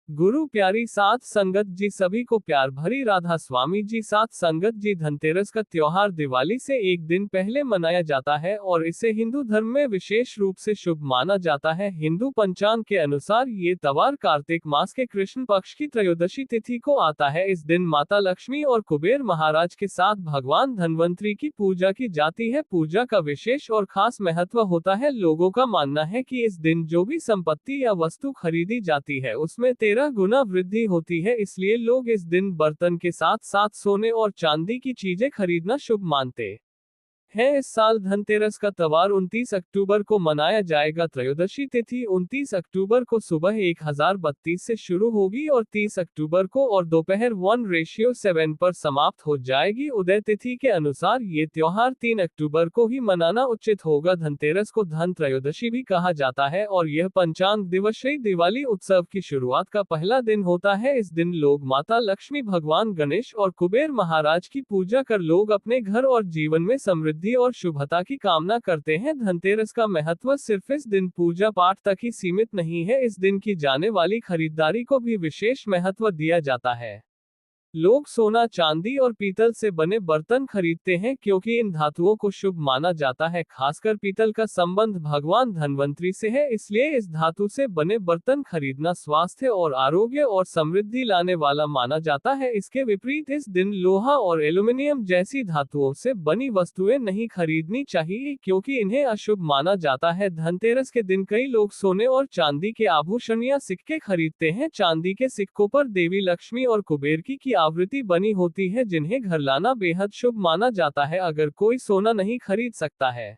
गुरु प्यारी साथ संगत जी, सभी को प्यार भरी राधा स्वामी जी। साथ संगत जी, धनतेरस का त्योहार दिवाली से एक दिन पहले मनाया जाता है और इसे हिंदू धर्म में विशेष रूप से शुभ माना जाता है। हिंदू पंचांग के अनुसार ये त्योहार कार्तिक मास के कृष्ण पक्ष की त्रयोदशी तिथि को आता है। इस दिन माता लक्ष्मी और कुबेर महाराज के साथ भगवान धन्वंतरी की पूजा की जाती है। पूजा का विशेष और खास महत्व होता है। लोगों का मानना है कि इस दिन जो भी संपत्ति या वस्तु खरीदी जाती है उसमें 13 गुना वृद्धि होती है, इसलिए लोग इस दिन बर्तन के साथ साथ सोने और चांदी की चीजें खरीदना शुभ मानते है। इस साल धनतेरस का त्योहार 29 अक्टूबर को मनाया जाएगा। त्रयोदशी तिथि 29 अक्टूबर को सुबह 1032 से शुरू होगी और 30 अक्टूबर को और दोपहर 1:7 पर समाप्त हो जाएगी। उदय तिथि के अनुसार ये त्योहार 3 अक्टूबर को ही मनाना उचित होगा। धनतेरस को धन त्रयोदशी भी कहा जाता है और यह पंचांग दिवसीय दिवाली उत्सव की शुरुआत का पहला दिन होता है। इस दिन लोग माता लक्ष्मी, भगवान गणेश और कुबेर महाराज की पूजा कर लोग अपने घर और जीवन में समृद्धि और शुभता की कामना करते हैं। धनतेरस का महत्व सिर्फ इस दिन पूजा पाठ तक ही सीमित नहीं है, इस दिन की जाने वाली खरीदारी को भी विशेष महत्व दिया जाता है। लोग सोना, चांदी और पीतल से बने बर्तन खरीदते हैं क्योंकि इन धातुओं को शुभ माना जाता है। खासकर पीतल का संबंध भगवान धन्वंतरी से है, इसलिए इस धातु से बने बर्तन खरीदना स्वास्थ्य और आरोग्य और समृद्धि लाने वाला माना जाता है। इसके विपरीत इस दिन लोहा और एल्यूमीनियम जैसी धातुओं से बनी वस्तुएं नहीं खरीदनी चाहिए क्योंकि इन्हें अशुभ माना जाता है। धनतेरस के दिन कई लोग सोने और चांदी के आभूषण या सिक्के खरीदते हैं। चांदी के सिक्कों पर देवी लक्ष्मी और कुबेर की आवृत्ति बनी होती है, जिन्हें घर लाना बेहद शुभ माना जाता है। अगर कोई सोना नहीं खरीद सकता है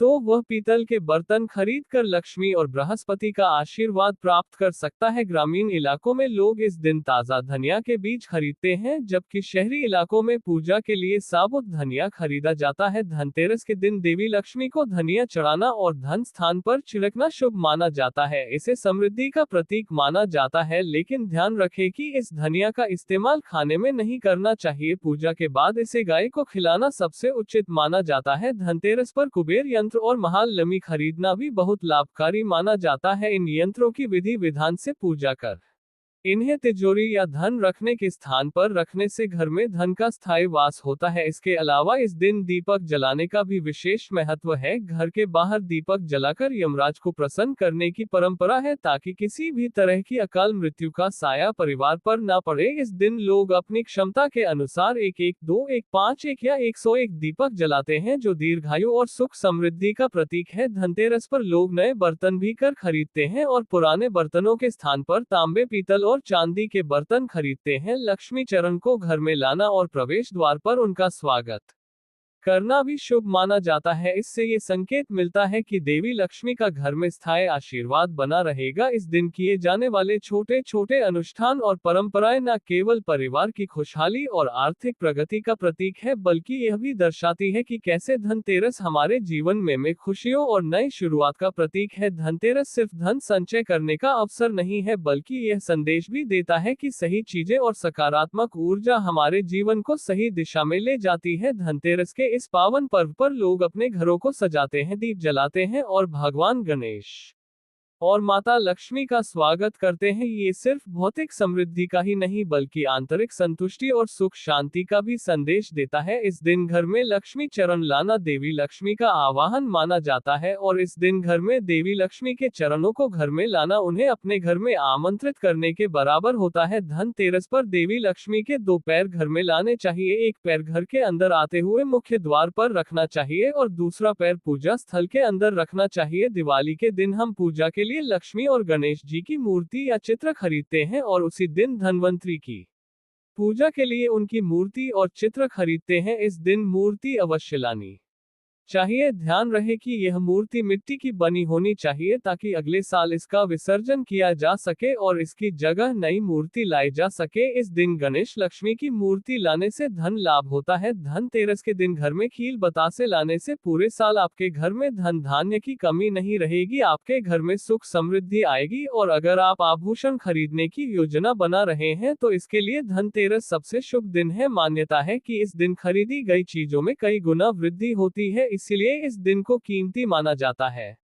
तो वह पीतल के बर्तन खरीद कर लक्ष्मी और बृहस्पति का आशीर्वाद प्राप्त कर सकता है। ग्रामीण इलाकों में लोग इस दिन ताजा धनिया के बीज खरीदते हैं, जबकि शहरी इलाकों में पूजा के लिए साबुत धनिया खरीदा जाता है। धनतेरस के दिन देवी लक्ष्मी को धनिया चढ़ाना और धन स्थान पर छिड़कना शुभ माना जाता है। इसे समृद्धि का प्रतीक माना जाता है, लेकिन ध्यान रखें कि इस धनिया का इस्तेमाल खाने में नहीं करना चाहिए। पूजा के बाद इसे गाय को खिलाना सबसे उचित माना जाता है। धनतेरस पर कुबेर यंत्र और महालक्ष्मी खरीदना भी बहुत लाभकारी माना जाता है। इन यंत्रों की विधि विधान से पूजा कर इन्हें तिजोरी या धन रखने के स्थान पर रखने से घर में धन का स्थायी वास होता है। इसके अलावा इस दिन दीपक जलाने का भी विशेष महत्व है। घर के बाहर दीपक जलाकर यमराज को प्रसन्न करने की परंपरा है ताकि किसी भी तरह की अकाल मृत्यु का साया परिवार पर न पड़े। इस दिन लोग अपनी क्षमता के अनुसार 1, 2, 1, 5, 1 या 101 दीपक जलाते हैं, जो दीर्घायु और सुख समृद्धि का प्रतीक है। धनतेरस पर लोग नए बर्तन भी कर खरीदते हैं और पुराने बर्तनों के स्थान पर तांबे, पीतल और चांदी के बर्तन खरीदते हैं। लक्ष्मी चरण को घर में लाना और प्रवेश द्वार पर उनका स्वागत करना भी शुभ माना जाता है। इससे ये संकेत मिलता है कि देवी लक्ष्मी का घर में स्थायी आशीर्वाद बना रहेगा। इस दिन किए जाने वाले छोटे छोटे अनुष्ठान और परंपराएं न केवल परिवार की खुशहाली और आर्थिक प्रगति का प्रतीक है, बल्कि यह भी दर्शाती है कि कैसे धनतेरस हमारे जीवन में खुशियों और नई शुरुआत का प्रतीक है। धनतेरस सिर्फ धन संचय करने का अवसर नहीं है, बल्कि यह संदेश भी देता है कि सही चीजें और सकारात्मक ऊर्जा हमारे जीवन को सही दिशा में ले जाती है। धनतेरस के इस पावन पर्व पर लोग अपने घरों को सजाते हैं, दीप जलाते हैं और भगवान गणेश और माता लक्ष्मी का स्वागत करते हैं। ये सिर्फ भौतिक समृद्धि का ही नहीं बल्कि आंतरिक संतुष्टि और सुख शांति का भी संदेश देता है। इस दिन घर में लक्ष्मी चरण लाना देवी लक्ष्मी का आवाहन माना जाता है और इस दिन घर में देवी लक्ष्मी के चरणों को घर में लाना उन्हें अपने घर में आमंत्रित करने के बराबर होता है। धनतेरस पर देवी लक्ष्मी के 2 पैर घर में लाने चाहिए। एक पैर घर के अंदर आते हुए मुख्य द्वार पर रखना चाहिए और दूसरा पैर पूजा स्थल के अंदर रखना चाहिए। दिवाली के दिन हम पूजा के लिए लक्ष्मी और गणेश जी की मूर्ति या चित्र खरीदते हैं और उसी दिन धन्वंतरी की पूजा के लिए उनकी मूर्ति और चित्र खरीदते हैं। इस दिन मूर्ति अवश्य लानी चाहिए। ध्यान रहे कि यह मूर्ति मिट्टी की बनी होनी चाहिए ताकि अगले साल इसका विसर्जन किया जा सके और इसकी जगह नई मूर्ति लाई जा सके। इस दिन गणेश लक्ष्मी की मूर्ति लाने से धन लाभ होता है। धनतेरस के दिन घर में खील बतासे लाने से पूरे साल आपके घर में धन धान्य की कमी नहीं रहेगी, आपके घर में सुख समृद्धि आएगी। और अगर आप आभूषण खरीदने की योजना बना रहे हैं तो इसके लिए धनतेरस सबसे शुभ दिन है। मान्यता है कि इस दिन खरीदी गई चीजों में कई गुना वृद्धि होती है, इसलिए इस दिन को कीमती माना जाता है।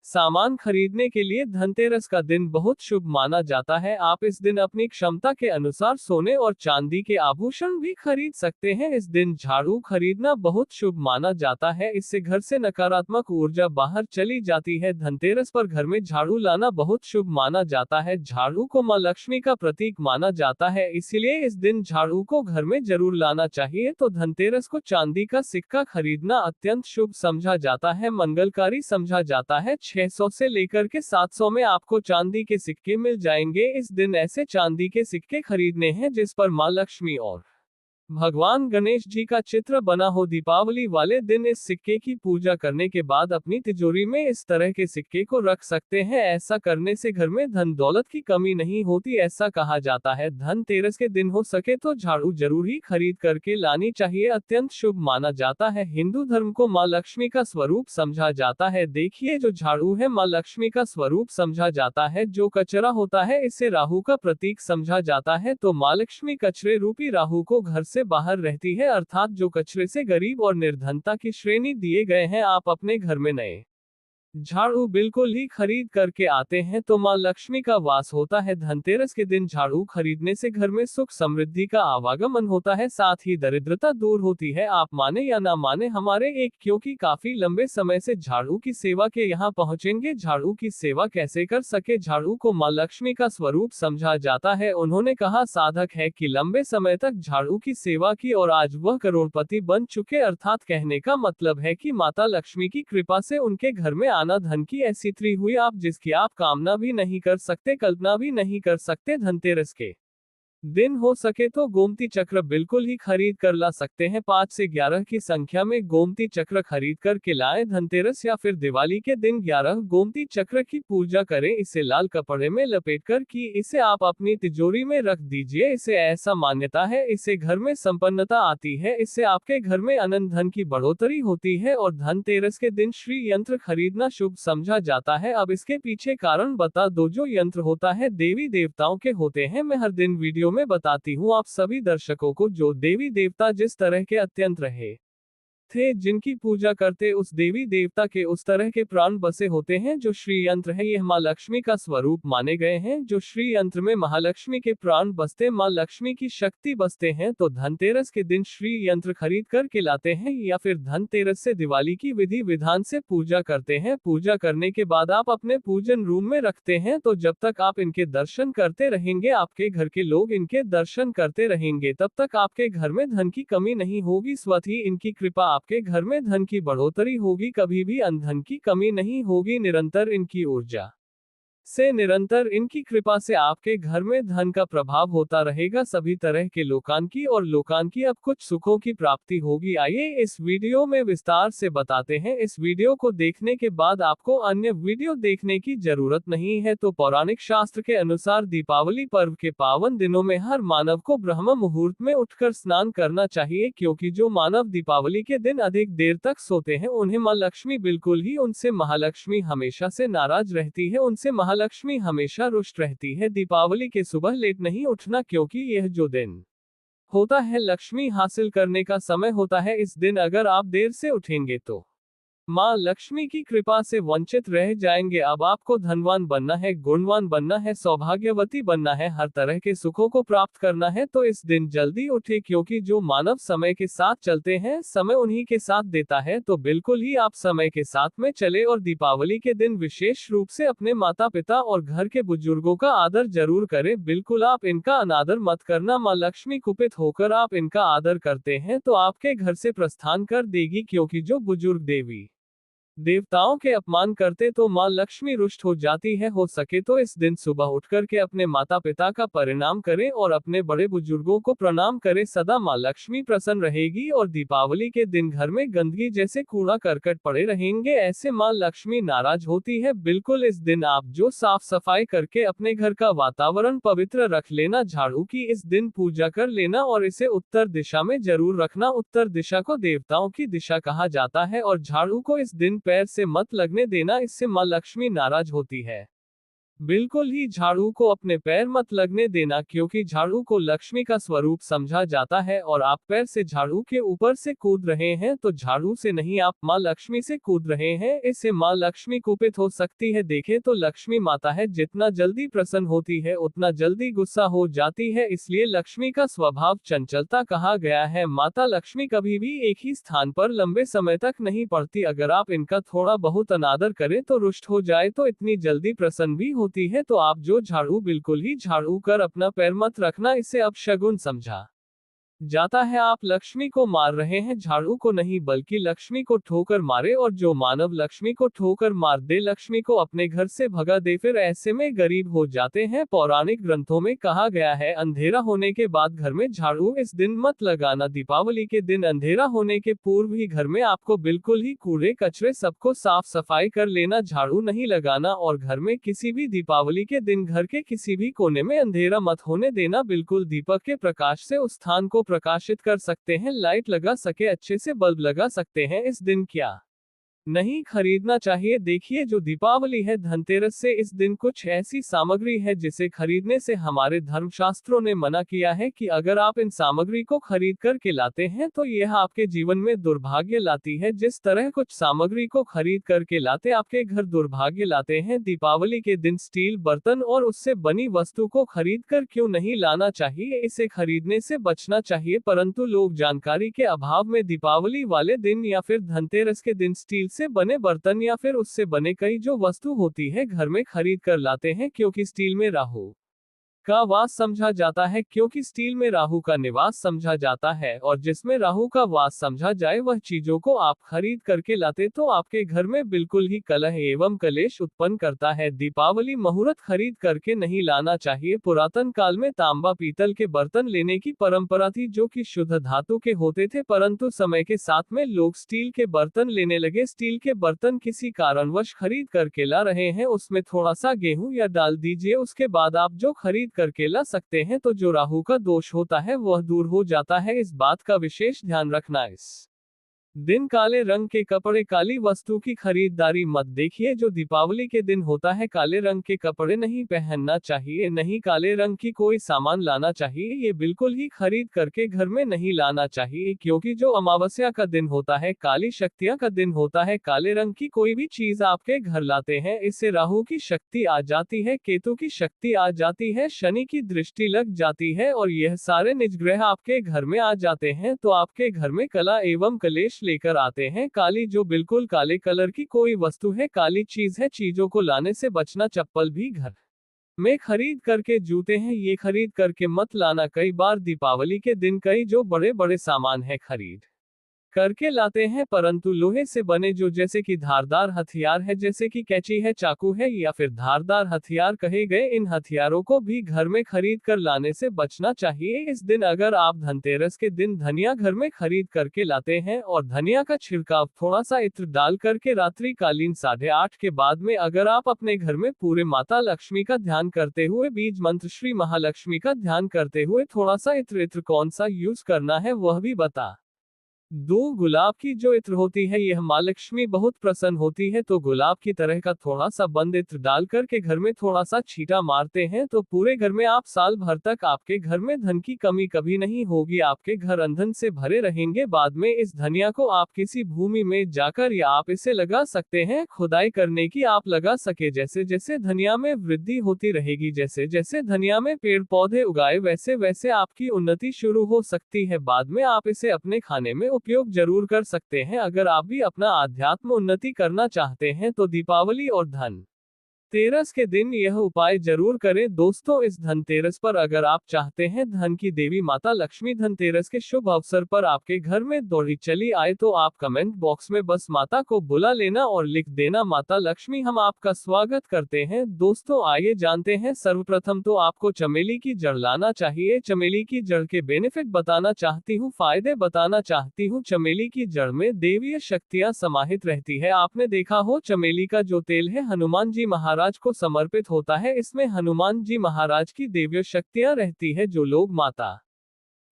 सामान खरीदने के लिए धनतेरस का दिन बहुत शुभ माना जाता है। आप इस दिन अपनी क्षमता के अनुसार सोने और चांदी के आभूषण भी खरीद सकते हैं। इस दिन झाड़ू खरीदना बहुत शुभ माना जाता है, इससे घर से नकारात्मक ऊर्जा बाहर चली जाती है। धनतेरस पर घर में झाड़ू लाना बहुत शुभ माना जाता है। झाड़ू को मां लक्ष्मी का प्रतीक माना जाता है, इसलिए इस दिन झाड़ू को घर में जरूर लाना चाहिए। तो धनतेरस को चांदी का सिक्का खरीदना अत्यंत शुभ समझा जाता है, मंगलकारी समझा जाता है। 600 से लेकर के 700 में आपको चांदी के सिक्के मिल जाएंगे। इस दिन ऐसे चांदी के सिक्के खरीदने हैं जिस पर मां लक्ष्मी और भगवान गणेश जी का चित्र बना हो। दीपावली वाले दिन इस सिक्के की पूजा करने के बाद अपनी तिजोरी में इस तरह के सिक्के को रख सकते हैं। ऐसा करने से घर में धन दौलत की कमी नहीं होती, ऐसा कहा जाता है। धनतेरस के दिन हो सके तो झाड़ू जरूर ही खरीद करके लानी चाहिए, अत्यंत शुभ माना जाता है। हिंदू धर्म को मां लक्ष्मी का स्वरूप समझा जाता है। देखिए, जो झाड़ू है मां लक्ष्मी का स्वरूप समझा जाता है। जो कचरा होता है इसे राहु का प्रतीक समझा जाता है। तो मां लक्ष्मी कचरे रूपी राहु को घर से बाहर रहती है, अर्थात जो कचरे से गरीब और निर्धनता की श्रेणी दिए गए हैं, आप अपने घर में नए झाड़ू बिल्कुल ही खरीद करके आते हैं तो मां लक्ष्मी का वास होता है। धनतेरस के दिन झाड़ू खरीदने से घर में सुख समृद्धि का आवागमन होता है, साथ ही दरिद्रता दूर होती है। आप माने या ना माने, हमारे एक क्योंकि काफी लंबे समय से झाड़ू की सेवा के यहाँ पहुंचेंगे। झाड़ू की सेवा कैसे कर सके? झाड़ू को मां लक्ष्मी का स्वरूप समझा जाता है। उन्होंने कहा, साधक है कि लंबे समय तक झाड़ू की सेवा की और आज वह करोड़पति बन चुके, अर्थात कहने का मतलब है कि माता लक्ष्मी की कृपा से उनके घर में आना धन की ऐसी त्री हुई आप जिसकी आप कामना भी नहीं कर सकते, कल्पना भी नहीं कर सकते। धनतेरस के दिन हो सके तो गोमती चक्र बिल्कुल ही खरीद कर ला सकते हैं। 5 से 11 की संख्या में गोमती चक्र खरीद कर के लाएं। धनतेरस या फिर दिवाली के दिन 11 गोमती चक्र की पूजा करें। इसे लाल कपड़े में लपेट कर कि इसे आप अपनी तिजोरी में रख दीजिए। इसे ऐसा मान्यता है, इससे घर में संपन्नता आती है, इससे आपके घर में अनंत धन की बढ़ोतरी होती है। और धनतेरस के दिन श्री यंत्र खरीदना शुभ समझा जाता है। अब इसके पीछे कारण बता दो। जो यंत्र होता है देवी देवताओं के होते हैं। मैं हर दिन वीडियो में बताती हूँ आप सभी दर्शकों को, जो देवी देवता जिस तरह के अत्यंत रहे थे, जिनकी पूजा करते उस देवी देवता के उस तरह के प्राण बसे होते हैं। जो श्री यंत्र है यह मां लक्ष्मी का स्वरूप माने गए हैं। जो श्री यंत्र में महालक्ष्मी के प्राण बसते, मां लक्ष्मी की शक्ति बसते हैं। तो धनतेरस के दिन श्री यंत्र खरीद कर के लाते हैं या फिर धनतेरस से दिवाली की विधि विधान से पूजा करते हैं। पूजा करने के बाद आप अपने पूजन रूम में रखते हैं। तो जब तक आप इनके दर्शन करते रहेंगे, आपके घर के लोग इनके दर्शन करते रहेंगे, तब तक आपके घर में धन की कमी नहीं होगी। स्वतः ही इनकी कृपा आपके घर में धन की बढ़ोतरी होगी, कभी भी धन की कमी नहीं होगी। निरंतर इनकी ऊर्जा से, निरंतर इनकी कृपा से आपके घर में धन का प्रभाव होता रहेगा। सभी तरह के लोकांकी और लोकांकी अब कुछ सुखों की प्राप्ति होगी। आइए इस वीडियो में विस्तार से बताते हैं। इस वीडियो को देखने के बाद आपको अन्य वीडियो देखने की जरूरत नहीं है। तो पौराणिक शास्त्र के अनुसार दीपावली पर्व के पावन दिनों में हर मानव को ब्रह्म मुहूर्त में उठकर स्नान करना चाहिए, क्योंकि जो मानव दीपावली के दिन अधिक देर तक सोते हैं उन्हें मां लक्ष्मी बिल्कुल ही, उनसे महालक्ष्मी हमेशा से नाराज रहती है, उनसे महालक्ष्मी हमेशा रुष्ट रहती है। दीपावली के सुबह लेट नहीं उठना, क्योंकि यह जो दिन होता है लक्ष्मी हासिल करने का समय होता है। इस दिन अगर आप देर से उठेंगे तो मां लक्ष्मी की कृपा से वंचित रह जाएंगे। अब आपको धनवान बनना है, गुणवान बनना है, सौभाग्यवती बनना है, हर तरह के सुखों को प्राप्त करना है, तो इस दिन जल्दी उठे, क्योंकि जो मानव समय के साथ चलते हैं समय उन्हीं के साथ देता है। तो बिल्कुल ही आप समय के साथ में चले और दीपावली के दिन विशेष रूप से अपने माता पिता और घर के बुजुर्गों का आदर जरूर करें। बिल्कुल आप इनका अनादर मत करना। मां लक्ष्मी कुपित होकर आप इनका आदर करते हैं तो आपके घर से प्रस्थान कर देगी, क्योंकि जो बुजुर्ग देवी देवताओं के अपमान करते तो मां लक्ष्मी रुष्ट हो जाती है। हो सके तो इस दिन सुबह उठकर के अपने माता पिता का परिणाम करें और अपने बड़े बुजुर्गों को प्रणाम करें, सदा मां लक्ष्मी प्रसन्न रहेगी। और दीपावली के दिन घर में गंदगी जैसे कूड़ा करकट पड़े रहेंगे, ऐसे मां लक्ष्मी नाराज होती है। बिल्कुल इस दिन आप जो साफ सफाई करके अपने घर का वातावरण पवित्र रख लेना, झाड़ू की इस दिन पूजा कर लेना और इसे उत्तर दिशा में जरूर रखना। उत्तर दिशा को देवताओं की दिशा कहा जाता है और झाड़ू को इस दिन पैर से मत लगने देना, इससे मां लक्ष्मी नाराज होती है। बिल्कुल ही झाड़ू को अपने पैर मत लगने देना, क्योंकि झाड़ू को लक्ष्मी का स्वरूप समझा जाता है और आप पैर से झाड़ू के ऊपर से कूद रहे हैं तो झाड़ू से नहीं, आप माँ लक्ष्मी से कूद रहे हैं। इससे माँ लक्ष्मी कुपित हो सकती है। देखे तो लक्ष्मी माता है, जितना जल्दी प्रसन्न होती है उतना जल्दी गुस्सा हो जाती है, इसलिए लक्ष्मी का स्वभाव चंचलता कहा गया है। माता लक्ष्मी कभी भी एक ही स्थान पर लंबे समय तक नहीं पड़ती। अगर आप इनका थोड़ा बहुत अनादर करें तो रुष्ट हो जाए तो इतनी जल्दी प्रसन्न भी होती है। तो आप जो झाड़ू बिल्कुल ही झाड़ू कर अपना पैर मत रखना, इसे अपशगुन समझा जाता है। आप लक्ष्मी को मार रहे हैं, झाड़ू को नहीं, बल्कि लक्ष्मी को ठोकर मारे। और जो मानव लक्ष्मी को ठोकर मार दे, लक्ष्मी को अपने घर से भगा दे, फिर ऐसे में गरीब हो जाते हैं। पौराणिक ग्रंथों में कहा गया है, अंधेरा होने के बाद घर में झाड़ू इस दिन मत लगाना। दीपावली के दिन अंधेरा होने के पूर्व ही घर में आपको बिल्कुल ही कूड़े कचरे सबको साफ सफाई कर लेना, झाड़ू नहीं लगाना। और घर में किसी भी दीपावली के दिन घर के किसी भी कोने में अंधेरा मत होने देना। बिल्कुल दीपक के प्रकाश से उस स्थान को प्रकाशित कर सकते हैं, लाइट लगा सके अच्छे से बल्ब लगा सकते हैं। इस दिन क्या नहीं खरीदना चाहिए? देखिए, जो दीपावली है, धनतेरस से इस दिन कुछ ऐसी सामग्री है जिसे खरीदने से हमारे धर्मशास्त्रों ने मना किया है कि अगर आप इन सामग्री को खरीद कर के लाते हैं तो यह आपके जीवन में दुर्भाग्य लाती है। जिस तरह कुछ सामग्री को खरीद करके लाते आपके घर दुर्भाग्य लाते हैं। दीपावली के दिन स्टील बर्तन और उससे बनी वस्तु को खरीद कर क्यों नहीं लाना चाहिए, इसे खरीदने से बचना चाहिए। परंतु लोग जानकारी के अभाव में दीपावली वाले दिन या फिर धनतेरस के दिन स्टील से बने बर्तन या फिर उससे बने कई जो वस्तु होती है घर में खरीद कर लाते हैं, क्योंकि स्टील में राहु का वास समझा जाता है। क्योंकि स्टील में राहु का निवास समझा जाता है और जिसमें राहु का वास समझा जाए वह चीजों को आप खरीद करके लाते तो आपके घर में बिल्कुल ही कलह एवं कलेश उत्पन्न करता है। दीपावली मुहूर्त खरीद करके नहीं लाना चाहिए। पुरातन काल में तांबा पीतल के बर्तन लेने की परंपरा थी जो कि शुद्ध धातु के होते थे, परंतु समय के साथ में लोग स्टील के बर्तन लेने लगे। स्टील के बर्तन किसी कारणवश खरीद करके ला रहे हैं, उसमें थोड़ा सा गेहूं या डाल दीजिए, उसके बाद आप जो खरीद करके ला सकते हैं तो जो राहु का दोष होता है वह दूर हो जाता है। इस बात का विशेष ध्यान रखना। इस दिन काले रंग के कपड़े, काली वस्तु की खरीदारी मत देखिए। जो दीपावली के दिन होता है, काले रंग के कपड़े नहीं पहनना चाहिए, नहीं काले रंग की कोई सामान लाना चाहिए। ये बिल्कुल ही खरीद करके घर में नहीं लाना चाहिए, क्योंकि जो अमावस्या का दिन होता है, काली शक्तियां का दिन होता है, काले रंग की कोई भी चीज आपके घर लाते हैं, इससे राहु की शक्ति आ जाती है, केतु की शक्ति आ जाती है, शनि की दृष्टि लग जाती है और यह सारे निज ग्रह आपके घर में आ जाते हैं तो आपके घर में कला एवं कलेश लेकर आते हैं। काली, जो बिल्कुल काले कलर की कोई वस्तु है, काली चीज है, चीजों को लाने से बचना। चप्पल भी घर में खरीद करके, जूते हैं, ये खरीद करके मत लाना। कई बार दीपावली के दिन कई जो बड़े बड़े सामान है खरीद करके लाते हैं, परंतु लोहे से बने जो जैसे कि धारदार हथियार है, जैसे कि कैंची है, चाकू है या फिर धारदार हथियार कहे गए, इन हथियारों को भी घर में खरीद कर लाने से बचना चाहिए। इस दिन अगर आप धनतेरस के दिन धनिया घर में खरीद करके लाते हैं और धनिया का छिड़काव थोड़ा सा इत्र डाल करके रात्रि कालीन 8:30 के बाद में अगर आप अपने घर में पूरे माता लक्ष्मी का ध्यान करते हुए, बीज मंत्र श्री महालक्ष्मी का ध्यान करते हुए थोड़ा सा इत्र कौन सा यूज करना है वह भी बता दो। गुलाब की जो इत्र होती है, यह माँ लक्ष्मी बहुत प्रसन्न होती है, तो गुलाब की तरह का थोड़ा सा बंद इत्र डाल करके घर में थोड़ा सा छींटा मारते हैं तो पूरे घर में आप साल भर तक आपके घर में धन की कमी कभी नहीं होगी, आपके घर अंधन से भरे रहेंगे। बाद में इस धनिया को आप किसी भूमि में जाकर या आप इसे लगा सकते हैं, खुदाई करने की आप लगा सके। जैसे जैसे धनिया में वृद्धि होती रहेगी, जैसे जैसे धनिया में पेड़ पौधे उगाए, वैसे वैसे आपकी उन्नति शुरू हो सकती है। बाद में आप इसे अपने खाने में उपयोग जरूर कर सकते हैं। अगर आप भी अपना आध्यात्म उन्नति करना चाहते हैं तो दीपावली और धन तेरस के दिन यह उपाय जरूर करें। दोस्तों, इस धनतेरस पर अगर आप चाहते हैं धन की देवी माता लक्ष्मी धनतेरस के शुभ अवसर पर आपके घर में दौड़ी चली आए तो आप कमेंट बॉक्स में बस माता को बुला लेना और लिख देना, माता लक्ष्मी हम आपका स्वागत करते हैं। दोस्तों, आइए जानते हैं। सर्वप्रथम तो आपको चमेली की जड़ लाना चाहिए। चमेली की जड़ के बेनिफिट बताना चाहती हूँ, फायदे बताना चाहती हूँ। चमेली की जड़ में देवीय शक्तियाँ समाहित रहती है। आपने देखा हो चमेली का जो तेल है हनुमान जी महाराज को समर्पित होता है, इसमें हनुमान जी महाराज की देवीय शक्तियां रहती है। जो लोग माता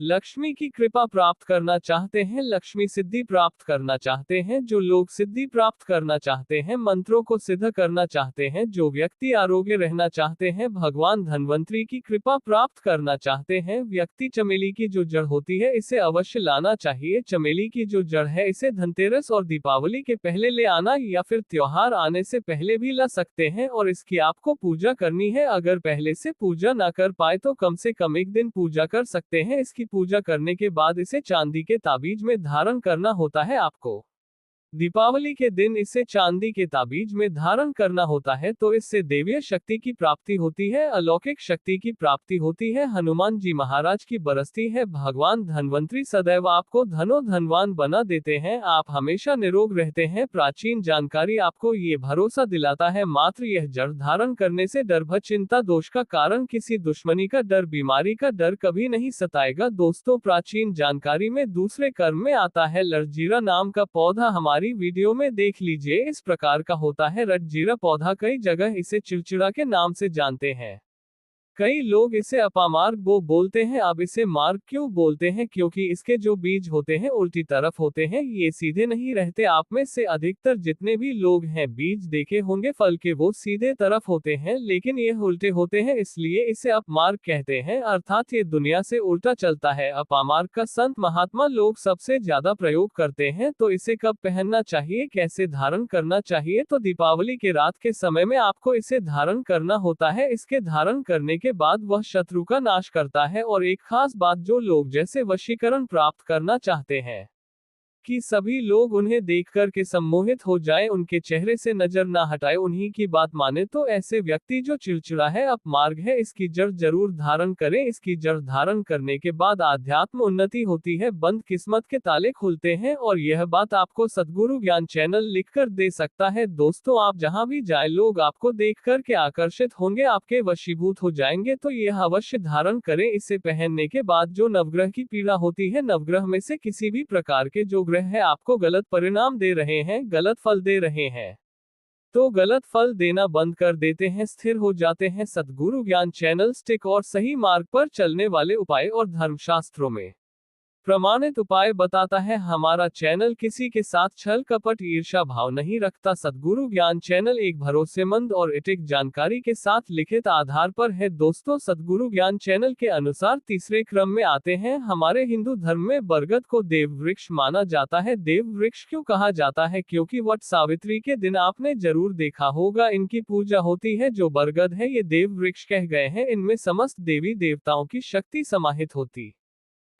लक्ष्मी की कृपा प्राप्त करना चाहते हैं, लक्ष्मी सिद्धि प्राप्त करना चाहते हैं, जो लोग सिद्धि प्राप्त करना चाहते हैं, मंत्रों को सिद्ध करना चाहते हैं, जो व्यक्ति आरोग्य रहना चाहते हैं, भगवान धन्वंतरी की कृपा प्राप्त करना चाहते हैं, व्यक्ति चमेली की जो जड़ होती है इसे अवश्य लाना चाहिए। चमेली की जो जड़ है इसे धनतेरस और दीपावली के पहले ले आना या फिर त्योहार आने से पहले भी ला सकते हैं और इसकी आपको पूजा करनी है। अगर पहले से पूजा ना कर पाए तो कम से कम एक दिन पूजा कर सकते हैं। इसकी पूजा करने के बाद इसे चांदी के ताबीज में धारण करना होता है आपको। दीपावली के दिन इसे चांदी के ताबीज में धारण करना होता है तो इससे देवीय शक्ति की प्राप्ति होती है, अलौकिक शक्ति की प्राप्ति होती है, हनुमान जी महाराज की बरसती है। भगवान धन्वंतरी सदैव आपको धनो धनवान बना देते हैं, आप हमेशा निरोग रहते हैं। प्राचीन जानकारी आपको ये भरोसा दिलाता है, मात्र यह जड़ धारण करने से डर, भय, चिंता, दोष का कारण, किसी दुश्मनी का डर, बीमारी का डर कभी नहीं सताएगा। दोस्तों, प्राचीन जानकारी में दूसरे कर्म में आता है लड़जीरा नाम का पौधा, हमारी वीडियो में देख लीजिए। इस प्रकार का होता है रटजीरा पौधा, कई जगह इसे चिड़चिड़ा के नाम से जानते हैं। कई लोग इसे अपामार्ग बोलते हैं। अब इसे मार्ग क्यों बोलते हैं? क्योंकि इसके जो बीज होते हैं उल्टी तरफ होते हैं, ये सीधे नहीं रहते। आप में से अधिकतर जितने भी लोग हैं बीज देखे होंगे फल के, वो सीधे तरफ होते हैं, लेकिन ये उल्टे होते हैं, इसलिए इसे अपमार्ग कहते हैं, अर्थात ये दुनिया से उल्टा चलता है। अपामार्ग का संत महात्मा लोग सबसे ज्यादा प्रयोग करते हैं। तो इसे कब पहनना चाहिए, कैसे धारण करना चाहिए? तो दीपावली के रात के समय में आपको इसे धारण करना होता है। इसके धारण करने के बाद वह शत्रु का नाश करता है। और एक खास बात, जो लोग जैसे वशीकरण प्राप्त करना चाहते हैं कि सभी लोग उन्हें देखकर के सम्मोहित हो जाएं, उनके चेहरे से नजर ना हटाए, उन्हीं की बात माने, तो ऐसे व्यक्ति जो चिड़चिड़ा है, अपमार्ग है, इसकी जड़ जरूर धारण करें। इसकी जड़ धारण करने के बाद आध्यात्म उन्नति होती है, बंद किस्मत के ताले खुलते हैं। और यह बात आपको सद्गुरु ज्ञान चैनल लिखकर दे सकता है। दोस्तों, आप जहां भी जाए लोग आपको देख कर के आकर्षित होंगे, आपके वशीभूत हो जाएंगे, तो यह अवश्य धारण करें। इसे पहनने के बाद जो नवग्रह की पीड़ा होती है, नवग्रह में से किसी भी प्रकार के जो ग्रह है आपको गलत परिणाम दे रहे हैं, गलत फल दे रहे हैं, तो गलत फल देना बंद कर देते हैं, स्थिर हो जाते हैं। सद्गुरु ज्ञान चैनल स्टिक और सही मार्ग पर चलने वाले उपाय और धर्मशास्त्रों में प्रमाणित उपाय बताता है। हमारा चैनल किसी के साथ छल कपट ईर्ष्या भाव नहीं रखता। सद्गुरु ज्ञान चैनल एक भरोसेमंद और एटिक जानकारी के साथ लिखित आधार पर है। दोस्तों, सद्गुरु ज्ञान चैनल के अनुसार तीसरे क्रम में आते हैं। हमारे हिंदू धर्म में बरगद को देव वृक्ष माना जाता है। देव वृक्ष क्यों कहा जाता है? क्योंकि वट सावित्री के दिन आपने जरूर देखा होगा इनकी पूजा होती है। जो बरगद है ये देव वृक्ष कह गए हैं, इनमें समस्त देवी देवताओं की शक्ति समाहित होती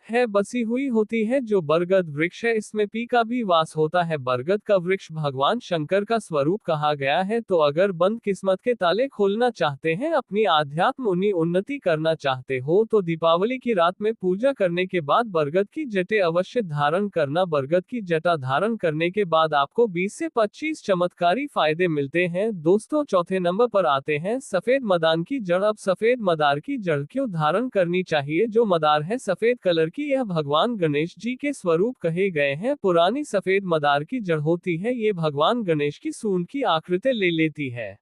है, बसी हुई होती है। जो बरगद वृक्ष है इसमें पी का भी वास होता है। बरगद का वृक्ष भगवान शंकर का स्वरूप कहा गया है। तो अगर बंद किस्मत के ताले खोलना चाहते हैं, अपनी आध्यात्म उन्नति करना चाहते हो, तो दीपावली की रात में पूजा करने के बाद बरगद की जटे अवश्य धारण करना। बरगद की जटा धारण करने के बाद आपको 20 से 25 चमत्कारी फायदे मिलते हैं। दोस्तों, चौथे नंबर पर आते हैं सफेद मदार की जड़। अब सफेद मदार की जड़ क्यों धारण करनी चाहिए? जो मदार है सफेद कलर की, यह भगवान गणेश जी के स्वरूप कहे गए हैं। पुरानी सफेद मदार की जड़ होती है, ये भगवान गणेश की सूंड की आकृति ले लेती है।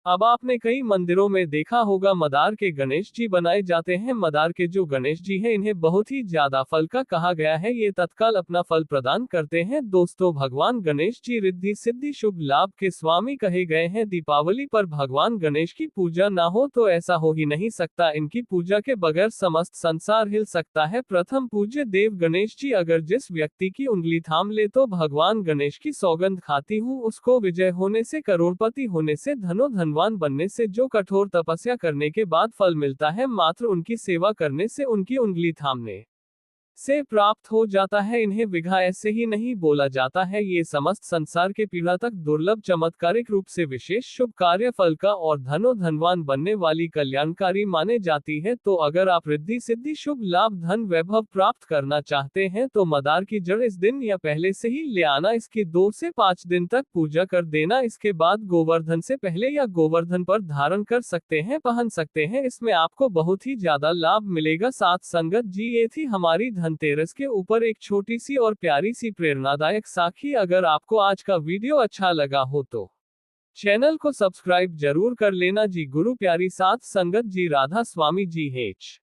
अब आपने कई मंदिरों में देखा होगा मदार के गणेश जी बनाए जाते हैं। मदार के जो गणेश जी हैं इन्हें बहुत ही ज्यादा फल का कहा गया है, ये तत्काल अपना फल प्रदान करते हैं। दोस्तों, भगवान गणेश जी रिद्धि सिद्धि शुभ लाभ के स्वामी कहे गए हैं। दीपावली पर भगवान गणेश की पूजा ना हो तो ऐसा हो ही नहीं सकता। इनकी पूजा के बगैर समस्त संसार हिल सकता है। प्रथम पूज्य देव गणेश जी, अगर जिस व्यक्ति की उंगली थाम ले तो भगवान गणेश की सौगंध खाती हूँ, उसको विजय होने से, करोड़पति होने से, धनो धनवान बनने से, जो कठोर तपस्या करने के बाद फल मिलता है, मात्र उनकी सेवा करने से, उनकी उंगली थामने से प्राप्त हो जाता है। इन्हें विघा ऐसे ही नहीं बोला जाता है, ये समस्त संसार के पीढ़ा तक दुर्लभ चमत्कारिक रूप से विशेष शुभ कार्य फल का और धनो धनवान बनने वाली कल्याणकारी माने जाती है। तो अगर आप रिद्धि सिद्धि शुभ लाभ धन वैभव प्राप्त करना चाहते हैं तो मदार की जड़ इस दिन या पहले से ही ले आना। इसकी 2 से 5 दिन तक पूजा कर देना। इसके बाद गोवर्धन से पहले या गोवर्धन पर धारण कर सकते हैं, पहन सकते हैं। इसमें आपको बहुत ही ज्यादा लाभ मिलेगा। साथ संगत जी, ये थी हमारी धनतेरस के ऊपर एक छोटी सी और प्यारी सी प्रेरणादायक साखी। अगर आपको आज का वीडियो अच्छा लगा हो तो चैनल को सब्सक्राइब जरूर कर लेना जी। गुरु प्यारी साथ संगत जी, राधा स्वामी जी हेच।